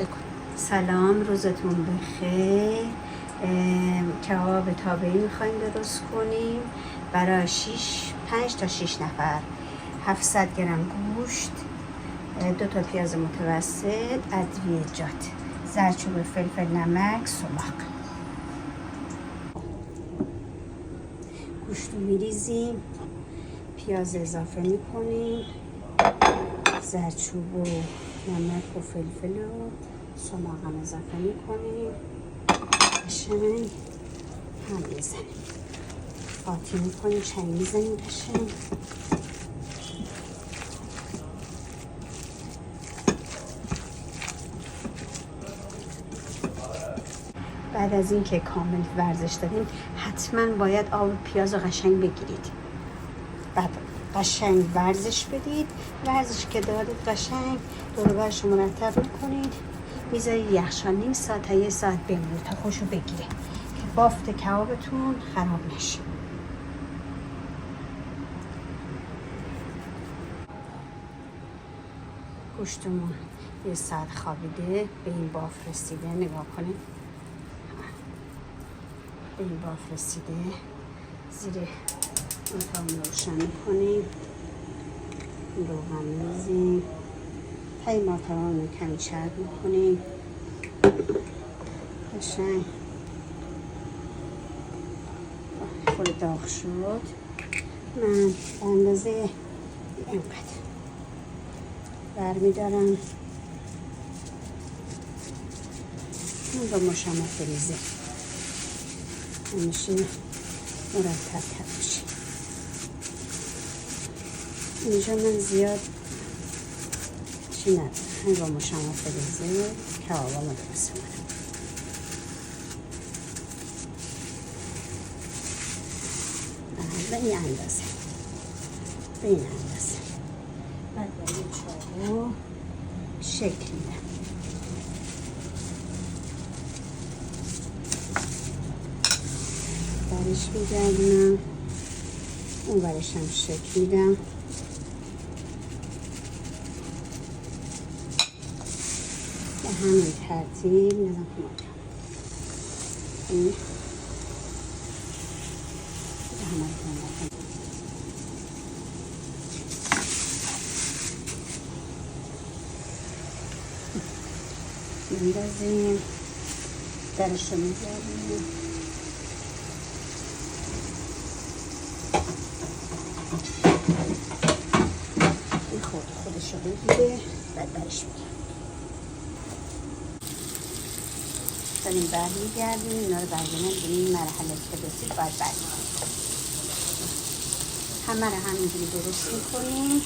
بکن. سلام، روزتون بخیر. کباب تابعی میخوایم درست کنیم برای 5 تا 6 نفر. 700 گرم گوشت، 2 تا پیاز متوسط، ادویجات، زردچوبه، فلفل، نمک، سماق. گوشت رو میریزیم، پیاز اضافه میکنیم، زردچوبه و نمک و فلفل و سماق هم اضافه میکنیم، قشنگ هم میزنیم، قاطی میکنیم، چای میزنیم قشنگ. بعد از این که کامل ورزش دادیم حتما باید آب پیاز رو قشنگ بگیرید، بعد قشنگ ورزش بدید. ورزش که دارید قشنگ دور و برش مرتب میکنید، میذارید یخچال نیم ساعت تا 1 ساعت بمونه تا خوشو بگیره که بافت کبابتون خراب نشه. گوشتمون 1 ساعت خوابیده، به این باف رسیده. نگاه کنید، به این باف رسیده. زیر این تاون روشن میکنیم، روغن میریزیم، تای ماکارون رو کمی چرب میکنیم، قشنگ خود داغ شد. من به اندازه اینقدر برمیدارم، اون با مشامه فریزه همیشه مرتب تر بشه. اینجا من زیاد چی ندارم، همین با مشامه فریزه کبابامو درست کنم. به این اندازه، به این اندازه. بعد با این چاقو شکل میدم. برش میگردونم، اون برش هم شکل میدم. به همین ترتیب نگاه کنم. این به همه کنم. میندازیم، درش رو میذاریم، این خودش رو بگیره، بعد برش میگردیم. داریم برمیگردیم، اینا رو برگردیم به این مرحله که رسید باید برگردیم. همه رو همینجوری درست میکنیم،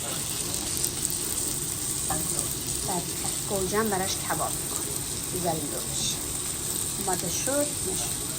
بعد گوجم براش کباب میکنیم، میذاریم روش. آماده شد، نشد.